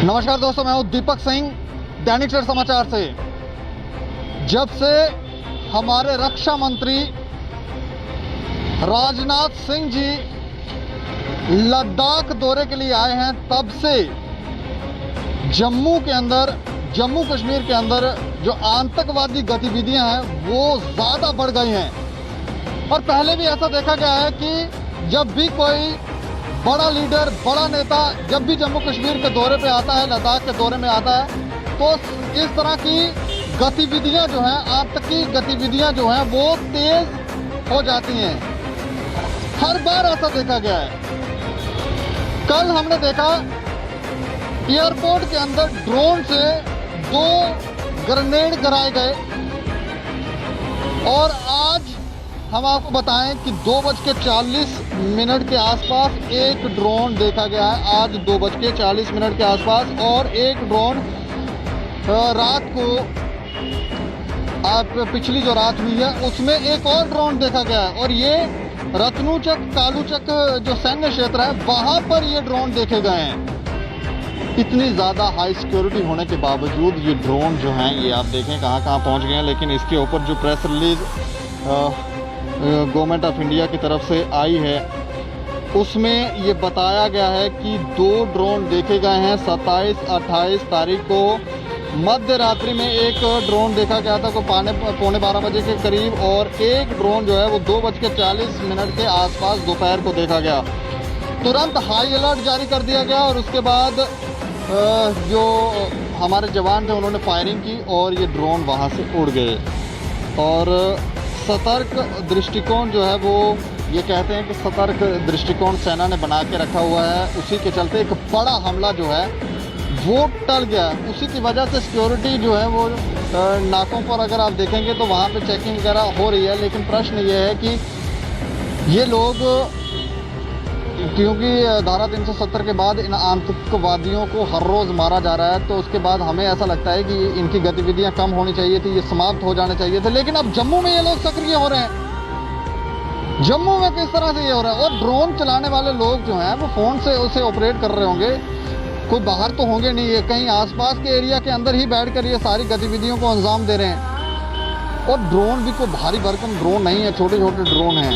नमस्कार दोस्तों, मैं हूं दीपक सिंह, दैनिक सवेरा समाचार से। जब से हमारे रक्षा मंत्री राजनाथ सिंह जी लद्दाख दौरे के लिए आए हैं, तब से जम्मू कश्मीर के अंदर जो आतंकवादी गतिविधियां हैं वो ज़्यादा बढ़ गई हैं। और पहले भी ऐसा देखा गया है कि जब भी कोई बड़ा लीडर, बड़ा नेता जब भी जम्मू कश्मीर के दौरे पे आता है, लद्दाख के दौरे में आता है, तो इस तरह की गतिविधियां जो हैं, आतंकी गतिविधियां जो हैं वो तेज हो जाती हैं। हर बार ऐसा देखा गया है। कल हमने देखा एयरपोर्ट के अंदर ड्रोन से 2 ग्रेनेड गिराए गए, और आज हम आपको बताएं कि 2:40 के आसपास एक ड्रोन देखा गया है। आज 2:40 के आसपास, और एक ड्रोन रात को आप पिछली जो रात हुई है उसमें एक और ड्रोन देखा गया है। और ये रतनूचक कालूचक जो सैन्य क्षेत्र है वहाँ पर ये ड्रोन देखे गए हैं। इतनी ज़्यादा हाई सिक्योरिटी होने के बावजूद ये ड्रोन जो हैं ये आप देखें कहाँ पहुँच गए हैं। लेकिन इसके ऊपर जो press release government of India की तरफ से आई है उसमें ये बताया गया है कि 2 ड्रोन देखे गए हैं। 27-28 तारीख को मध्य रात्रि में एक ड्रोन देखा गया था, को पौने 12 बजे के करीब, और एक ड्रोन जो है वो 2:40 के आसपास दोपहर को देखा गया। तुरंत हाई अलर्ट जारी कर दिया गया, और उसके बाद जो हमारे जवान थे उन्होंने फायरिंग की और ये ड्रोन वहाँ से उड़ गए। और सतर्क दृष्टिकोण जो है वो ये कहते हैं कि सतर्क दृष्टिकोण सेना ने बना के रखा हुआ है। उसी के चलते एक बड़ा हमला जो है वो टल गया। उसी की वजह से सिक्योरिटी जो है वो नाकों पर अगर आप देखेंगे तो वहाँ पे चेकिंग वगैरह हो रही है। लेकिन प्रश्न ये है कि ये लोग, क्योंकि धारा 370 के बाद इन आतंकवादियों को हर रोज़ मारा जा रहा है, तो उसके बाद हमें ऐसा लगता है कि इनकी गतिविधियां कम होनी चाहिए थी, ये समाप्त हो जाने चाहिए थे। लेकिन अब जम्मू में ये लोग सक्रिय हो रहे हैं। जम्मू में किस तरह से ये हो रहा है? और ड्रोन चलाने वाले लोग जो हैं वो फ़ोन से उसे ऑपरेट कर रहे होंगे, कोई बाहर तो होंगे नहीं, ये कहीं आसपास के एरिया के अंदर ही बैठ कर ये सारी गतिविधियों को अंजाम दे रहे हैं। और ड्रोन भी कोई भारी भरकम ड्रोन नहीं है, छोटे छोटे ड्रोन हैं।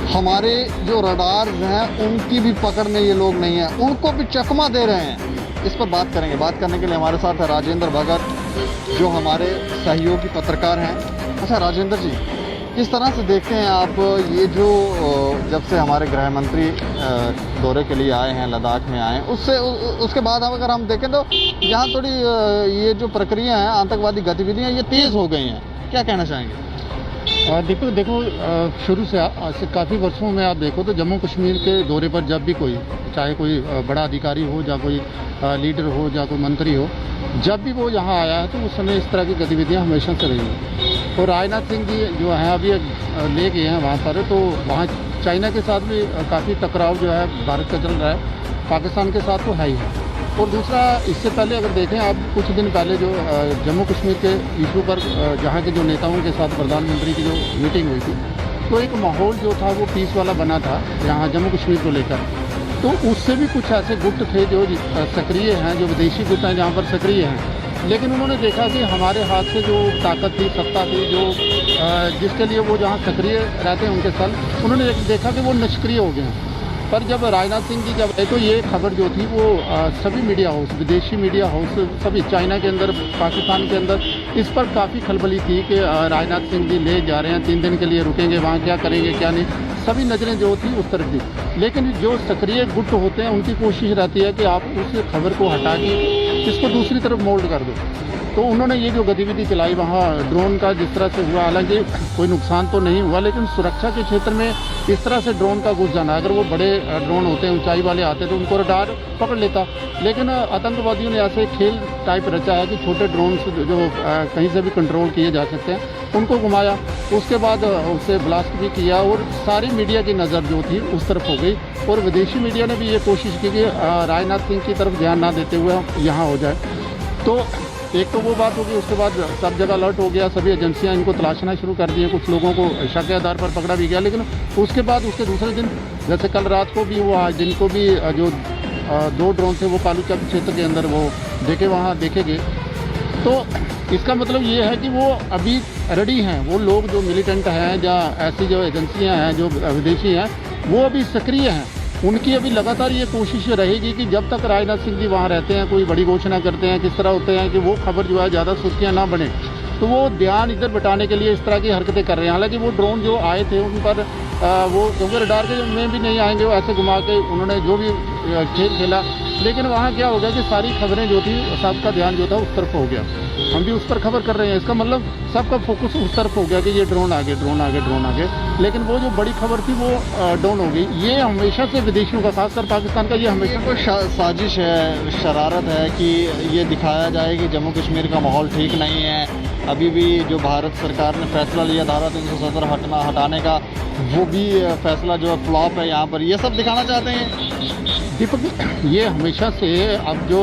हमारे जो रडार्स हैं उनकी भी पकड़ में ये लोग नहीं हैं, उनको भी चकमा दे रहे हैं। इस पर बात करेंगे। बात करने के लिए हमारे साथ है राजेंद्र भगत, जो हमारे सहयोगी पत्रकार हैं। अच्छा राजेंद्र जी, किस तरह से देखते हैं आप ये जो जब से हमारे गृह मंत्री दौरे के लिए आए हैं, लद्दाख में आए हैं, उसके बाद अगर हम देखें तो यहाँ थोड़ी ये जो प्रक्रिया है, आतंकवादी गतिविधियाँ ये तेज़ हो गई हैं, क्या कहना चाहेंगे? देखो शुरू से आज से काफ़ी वर्षों में आप देखो तो जम्मू कश्मीर के दौरे पर जब भी कोई, चाहे कोई बड़ा अधिकारी हो या कोई लीडर हो या कोई मंत्री हो, जब भी वो यहाँ आया है तो उस समय इस तरह की गतिविधियाँ हमेशा से रही हैं। और राजनाथ सिंह जी जो हैं अभी ले गए हैं वहाँ पर, तो वहाँ चाइना के साथ भी काफ़ी टकराव जो है भारत का चल रहा है, पाकिस्तान के साथ तो है ही है। और दूसरा, इससे पहले अगर देखें आप, कुछ दिन पहले जो जम्मू कश्मीर के इशू पर जहाँ के जो नेताओं के साथ प्रधानमंत्री की जो मीटिंग हुई थी, तो एक माहौल जो था वो पीस वाला बना था यहाँ जम्मू कश्मीर को लेकर। तो उससे भी कुछ ऐसे गुट थे जो सक्रिय हैं, जो विदेशी गुट हैं जहाँ पर सक्रिय हैं। लेकिन उन्होंने देखा कि हमारे हाथ से जो ताकत थी, सत्ता थी, जो जिसके लिए वो जहाँ सक्रिय रहते हैं उनके साथ, उन्होंने देखा कि वो निष्क्रिय हो गए हैं। पर जब राजनाथ सिंह जी जब तो ये खबर जो थी वो सभी मीडिया हाउस, विदेशी मीडिया हाउस, सभी चाइना के अंदर, पाकिस्तान के अंदर इस पर काफ़ी खलबली थी कि राजनाथ सिंह जी ले जा रहे हैं, 3 दिन के लिए रुकेंगे, वहाँ क्या करेंगे क्या नहीं, सभी नज़रें जो थी उस तरफ थी। लेकिन जो सक्रिय गुट होते हैं उनकी कोशिश रहती है कि आप उस खबर को हटा के इसको दूसरी तरफ मोल्ड कर दो। तो उन्होंने ये जो गतिविधि चलाई वहाँ ड्रोन का जिस तरह से हुआ, हालांकि कोई नुकसान तो नहीं हुआ, लेकिन सुरक्षा के क्षेत्र में इस तरह से ड्रोन का घुस जाना, अगर वो बड़े ड्रोन होते हैं, ऊंचाई वाले आते तो उनको रडार पकड़ लेता। लेकिन आतंकवादियों ने ऐसे खेल टाइप रचा है कि छोटे ड्रोन जो कहीं से भी कंट्रोल किए जा सकते हैं उनको घुमाया, उसके बाद उससे ब्लास्ट भी किया, और सारी मीडिया की नज़र जो थी उस तरफ हो गई। और विदेशी मीडिया ने भी ये कोशिश की कि राजनाथ सिंह की तरफ ध्यान ना देते हुए यहाँ हो जाए। तो एक तो वो बात होगी, उसके बाद सब जगह अलर्ट हो गया, सभी एजेंसियां इनको तलाशना शुरू कर दी, कुछ लोगों को शक के आधार पर पकड़ा भी गया। लेकिन उसके बाद उसके दूसरे दिन, जैसे कल रात को भी हुआ, जिनको भी जो 2 ड्रोन थे वो कालूचक क्षेत्र के अंदर वो वहाँ देखे गए। तो इसका मतलब ये है कि वो अभी रेडी हैं, वो लोग जो मिलिटेंट हैं या ऐसी जो एजेंसियां हैं जो विदेशी हैं वो अभी सक्रिय हैं। उनकी अभी लगातार ये कोशिश रहेगी कि जब तक राजनाथ सिंह जी वहाँ रहते हैं, कोई बड़ी घोषणा करते हैं, किस तरह होते हैं कि वो खबर जो है ज़्यादा सुर्खियाँ ना बने, तो वो ध्यान इधर बटाने के लिए इस तरह की हरकतें कर रहे हैं। हालांकि वो ड्रोन जो आए थे उन पर वो क्योंकि रडार के में भी नहीं आएंगे, वो ऐसे घुमा के उन्होंने जो भी खेल खेला, लेकिन वहाँ क्या हो गया कि सारी खबरें जो थी सबका ध्यान जो था उस तरफ हो गया। हम भी उस पर खबर कर रहे हैं, इसका मतलब सबका फोकस उस तरफ हो गया कि ये ड्रोन आगे, ड्रोन आगे, ड्रोन आगे, लेकिन वो जो बड़ी खबर थी वो डाउन हो गई। ये हमेशा से विदेशियों का, खासकर पाकिस्तान का, ये हमेशा कोई साजिश है, शरारत है कि ये दिखाया जाए कि जम्मू कश्मीर का माहौल ठीक नहीं है। अभी भी जो भारत सरकार ने फैसला लिया धारा 370 हटाने का, वो भी फैसला जो है फ्लॉप है यहाँ पर, ये सब दिखाना चाहते हैं। दीपक, ये हमेशा से अब जो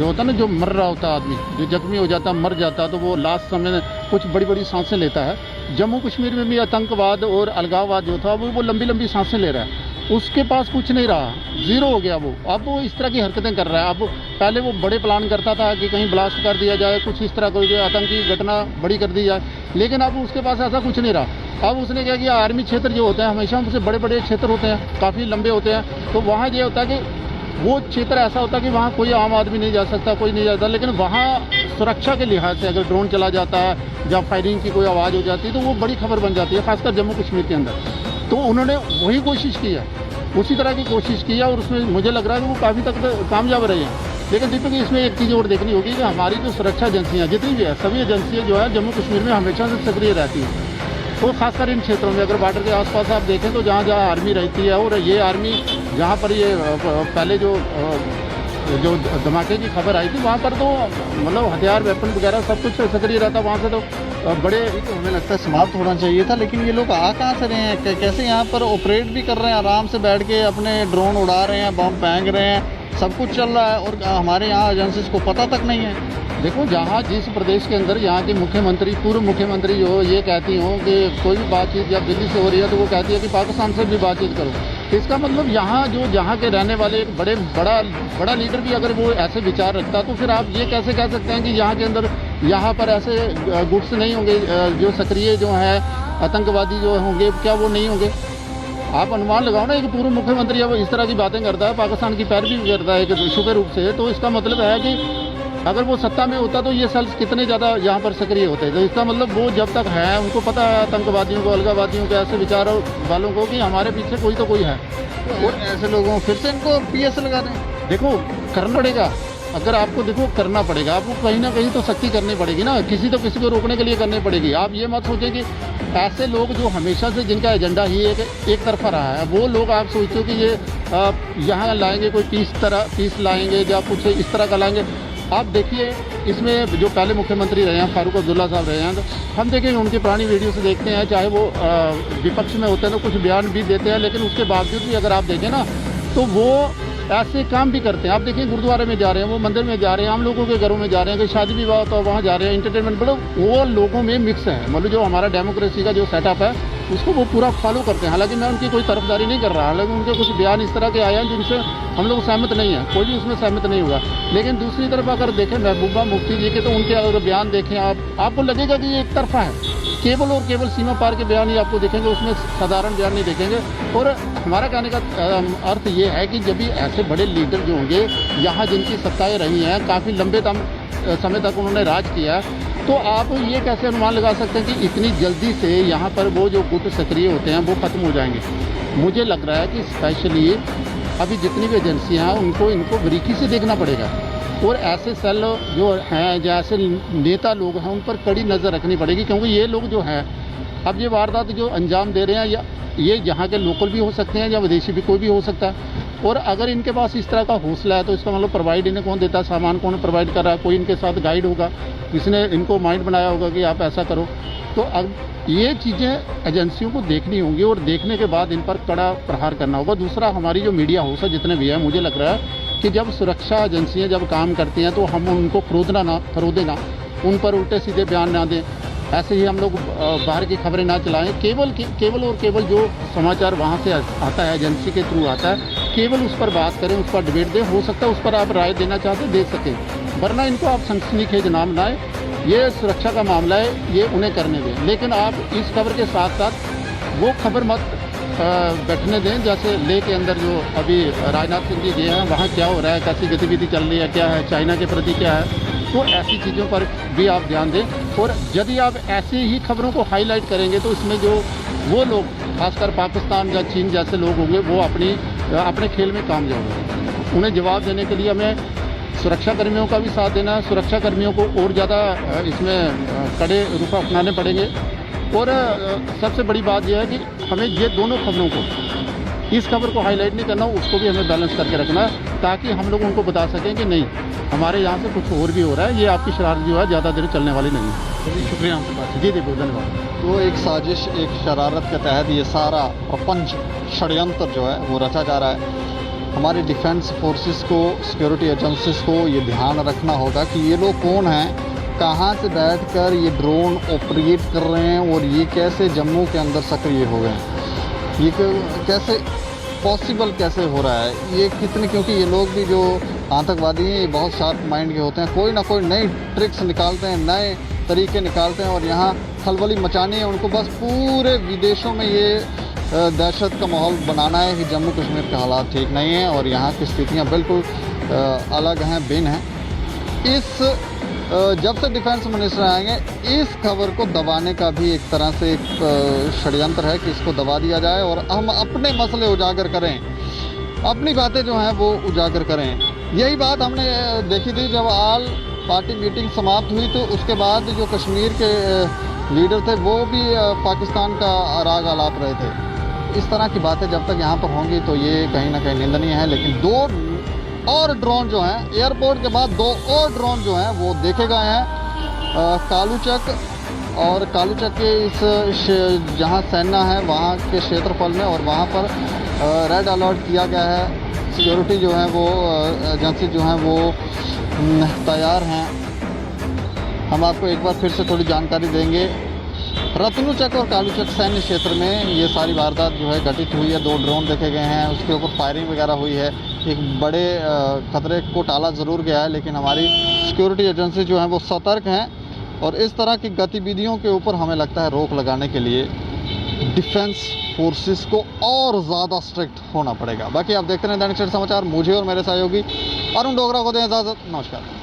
होता है ना, जो मर रहा होता है आदमी, जो जख्मी हो जाता, मर जाता, तो वो लास्ट समय में कुछ बड़ी बड़ी सांसें लेता है। जम्मू कश्मीर में भी आतंकवाद और अलगाववाद जो था वो लंबी लंबी सांसें ले रहा है। उसके पास कुछ नहीं रहा, ज़ीरो हो गया वो। अब वो इस तरह की हरकतें कर रहा है। अब पहले वो बड़े प्लान करता था कि कहीं ब्लास्ट कर दिया जाए, कुछ इस तरह कोई आतंकी घटना बड़ी कर दी जाए, लेकिन अब उसके पास ऐसा कुछ नहीं रहा। अब उसने क्या किया, आर्मी क्षेत्र जो होते हैं हमेशा उनसे बड़े बड़े क्षेत्र होते हैं, काफ़ी लंबे होते हैं, तो वहाँ ये होता है कि वो क्षेत्र ऐसा होता है कि वहाँ कोई आम आदमी नहीं जा सकता, कोई नहीं जाता, लेकिन वहाँ सुरक्षा के लिहाज से अगर ड्रोन चला जाता है या फायरिंग की कोई आवाज़ हो जाती है तो वो बड़ी खबर बन जाती है, खासकर जम्मू कश्मीर के अंदर। तो उन्होंने वही कोशिश की है, उसी तरह की कोशिश की है, और उसमें मुझे लग रहा है कि वो काफ़ी तक कामयाब रही हैं। लेकिन दीपक, इसमें एक चीज़ और देखनी होगी कि हमारी जो सुरक्षा एजेंसियाँ जितनी भी है, सभी एजेंसियाँ जो है जम्मू कश्मीर में हमेशा से सक्रिय रहती हैं। तो खासकर इन क्षेत्रों में अगर बॉर्डर के आसपास आप देखें तो जहाँ जहाँ आर्मी रहती है, और ये आर्मी जहाँ पर ये पहले जो धमाके की खबर आई थी वहाँ पर तो मतलब हथियार, वेपन वगैरह सब कुछ सक्रिय रहता, वहाँ से तो बड़े, तो हमें लगता है समाप्त होना चाहिए था। लेकिन ये लोग आ कहाँ से रहे हैं, कैसे यहाँ पर ऑपरेट भी कर रहे हैं, आराम से बैठ के अपने ड्रोन उड़ा रहे हैं, बम फेंक रहे हैं, सब कुछ चल रहा है, और हमारे यहाँ एजेंसीज को पता तक नहीं है। देखो, जहाँ जिस प्रदेश के अंदर यहाँ के मुख्यमंत्री, पूर्व मुख्यमंत्री जो ये कहती हो कि कोई भी बातचीत जब दिल्ली से हो रही है तो वो कहती है कि पाकिस्तान से भी बातचीत करो, तो इसका मतलब यहाँ जहाँ के रहने वाले एक बड़ा लीडर भी अगर वो ऐसे विचार रखता, तो फिर आप ये कैसे कह सकते हैं कि यहाँ के अंदर, यहाँ पर ऐसे गुट्स नहीं होंगे, जो सक्रिय जो है आतंकवादी जो होंगे, क्या वो नहीं होंगे? आप अनुमान लगाओ ना, एक पूर्व मुख्यमंत्री अब इस तरह की बातें करता है, पाकिस्तान की पैरवी करता है एक शुभ रूप से, तो इसका मतलब है कि अगर वो सत्ता में होता तो ये सेल्स कितने ज़्यादा यहाँ पर सक्रिय होते। तो इसका मतलब वो जब तक है, उनको पता है आतंकवादियों को, अलगावादियों को, ऐसे विचारों वालों को कि हमारे पीछे कोई तो कोई है, और ऐसे लोगों फिर से इनको PS लगा दें। देखो, करना पड़ेगा, अगर आपको देखो करना पड़ेगा, आपको कहीं ना कहीं तो सख्ती करनी पड़ेगी ना, किसी को रोकने के लिए करनी पड़ेगी। आप ये मत सोचें कि ऐसे लोग जो हमेशा से जिनका एजेंडा ही एक तरफा रहा है, वो लोग आप सोचते हो कि ये यहाँ लाएंगे, कोई पीस लाएंगे या कुछ इस तरह का लाएंगे। आप देखिए, इसमें जो पहले मुख्यमंत्री रहे हैं फारूक अब्दुल्ला साहब रहे हैं, तो हम देखेंगे उनकी पुरानी वीडियो से देखते हैं, चाहे वो विपक्ष में होते हैं तो कुछ बयान भी देते हैं, लेकिन उसके बावजूद भी अगर आप देखें ना तो वो ऐसे काम भी करते हैं। आप देखिए, गुरुद्वारे में जा रहे हैं, वो मंदिर में जा रहे हैं, हम लोगों के घरों में जा रहे हैं, कोई शादी विवाह तो वहाँ जा रहे हैं, इंटरटेनमेंट, मतलब वो लोगों में मिक्स है, मतलब जो हमारा डेमोक्रेसी का जो सेटअप है उसको वो पूरा फॉलो करते हैं। हालांकि मैं उनकी कोई तरफदारी नहीं कर रहा, हालांकि उनके कुछ बयान इस तरह के आए हैं जिनसे हम लोग सहमत नहीं हैं, कोई भी उसमें सहमत नहीं होगा। लेकिन दूसरी तरफ अगर देखें महबूबा मुफ्ती जी के, तो उनके अगर बयान देखें आपको लगेगा कि ये एक तरफा है, केवल और केवल सीमा पार के बयान ही आपको देखेंगे, उसमें साधारण बयान नहीं देखेंगे। और हमारा कहने का अर्थ ये है कि जब भी ऐसे बड़े लीडर जो होंगे, यहाँ जिनकी सत्ताएँ रही हैं, काफ़ी लंबे समय तक उन्होंने राज किया, तो आप ये कैसे अनुमान लगा सकते हैं कि इतनी जल्दी से यहाँ पर वो जो गुट सक्रिय होते हैं वो ख़त्म हो जाएंगे? मुझे लग रहा है कि स्पेशली अभी जितनी भी एजेंसियाँ हैं इनको बारीकी से देखना पड़ेगा, और ऐसे सेल जो हैं, जैसे नेता लोग हैं, उन पर कड़ी नज़र रखनी पड़ेगी, क्योंकि ये लोग जो हैं अब ये वारदात जो अंजाम दे रहे हैं, या ये यहाँ के लोकल भी हो सकते हैं या विदेशी भी, कोई भी हो सकता है। और अगर इनके पास इस तरह का हौसला है तो इसका मतलब प्रोवाइड इन्हें कौन देता है, सामान कौन प्रोवाइड कर रहा है? कोई इनके साथ गाइड होगा, किसने इनको माइंड बनाया होगा कि आप ऐसा करो। तो अब ये चीज़ें एजेंसियों को देखनी होंगी, और देखने के बाद इन पर कड़ा प्रहार करना होगा। दूसरा, हमारी जो मीडिया हाउस है जितने भी है, मुझे लग रहा है कि जब सुरक्षा एजेंसियाँ जब काम करती हैं तो हम उनको खरोदे ना, उन पर उल्टे सीधे बयान ना दें। ऐसे ही हम लोग बाहर की खबरें ना चलाएं। केवल जो समाचार वहाँ से आता है, एजेंसी के थ्रू आता है, केवल उस पर बात करें, उस पर डिबेट दें। हो सकता है उस पर आप राय देना चाहते दे सकें, वरना इनको आप सनसनीखेज नाम बनाएं। ये सुरक्षा का मामला है, ये उन्हें करने दें, लेकिन आप इस खबर के साथ साथ वो खबर मत बैठने दें। जैसे लेह के अंदर जो अभी राजनाथ सिंह जी गए हैं, वहाँ क्या हो रहा है, कैसी गतिविधि चल रही है, क्या है, चाइना के प्रति क्या है, तो ऐसी चीज़ों पर भी आप ध्यान दें। और यदि आप ऐसी ही खबरों को हाईलाइट करेंगे तो इसमें जो वो लोग, खासकर पाकिस्तान या चीन जैसे लोग होंगे, वो अपने खेल में कामयाब होंगे। उन्हें जवाब देने के लिए हमें सुरक्षा कर्मियों का भी साथ देना है। सुरक्षा कर्मियों को और ज़्यादा इसमें कड़े रुख अपनाने पड़ेंगे। और सबसे बड़ी बात यह है कि हमें ये दोनों खबरों को, इस खबर को हाईलाइट नहीं करना, उसको भी हमें बैलेंस करके रखना है, ताकि हम लोग उनको बता सकें कि नहीं, हमारे यहाँ से कुछ और भी हो रहा है, ये आपकी शरारत जो है ज़्यादा देर चलने वाली नहीं है। जी शुक्रिया आपके पास। जी बहुत धन्यवाद। तो एक साजिश, एक शरारत के तहत ये सारा प्रपंच, षड्यंत्र जो है वो रचा जा रहा है। हमारी डिफेंस फोर्सेस को, सिक्योरिटी एजेंसीज को ये ध्यान रखना होगा कि ये लोग कौन हैं, कहाँ से बैठकर ये ड्रोन ऑपरेट कर रहे हैं और ये कैसे जम्मू के अंदर सक्रिय हो गए हैं, ये कैसे पॉसिबल कैसे हो रहा है, ये कितने, क्योंकि ये लोग भी जो आतंकवादी हैं ये बहुत शार्प माइंड के होते हैं, कोई ना कोई नई ट्रिक्स निकालते हैं, नए तरीके निकालते हैं और यहाँ खलबली मचानी है उनको। बस पूरे विदेशों में ये दहशत का माहौल बनाना है कि जम्मू कश्मीर के हालात ठीक नहीं हैं और यहाँ की स्थितियाँ बिल्कुल अलग हैं, भिन्न हैं। जब से डिफेंस मिनिस्टर आएंगे, इस खबर को दबाने का भी एक तरह से एक षड्यंत्र है कि इसको दबा दिया जाए और हम अपने मसले उजागर करें, अपनी बातें जो हैं वो उजागर करें। यही बात हमने देखी थी जब आल पार्टी मीटिंग समाप्त हुई, तो उसके बाद जो कश्मीर के लीडर थे वो भी पाकिस्तान का राग आलाप रहे थे। इस तरह की बातें जब तक यहाँ पर होंगी तो ये कहीं ना कहीं निंदनीय है। लेकिन 2 और ड्रोन जो हैं, एयरपोर्ट के बाद 2 और ड्रोन जो हैं वो देखे गए हैं कालूचक और कालूचक के इस जहाँ सेना है वहाँ के क्षेत्रफल में, और वहाँ पर रेड अलर्ट किया गया है। सिक्योरिटी जो है वो एजेंसी जो हैं वो तैयार हैं। हम आपको एक बार फिर से थोड़ी जानकारी देंगे। रत्नूचक और कालूचक सैन्य क्षेत्र में ये सारी वारदात जो है घटित हुई है। 2 ड्रोन देखे गए हैं, उसके ऊपर फायरिंग वगैरह हुई है। एक बड़े खतरे को टाला ज़रूर गया है, लेकिन हमारी सिक्योरिटी एजेंसी जो है वो सतर्क हैं और इस तरह की गतिविधियों के ऊपर हमें लगता है रोक लगाने के लिए डिफेंस फोर्सेस को और ज़्यादा स्ट्रिक्ट होना पड़ेगा। बाकी आप देखते रहें दैनिक सवेरा समाचार। मुझे और मेरे सहयोगी अरुण डोगरा को दें इजाज़त। नमस्कार।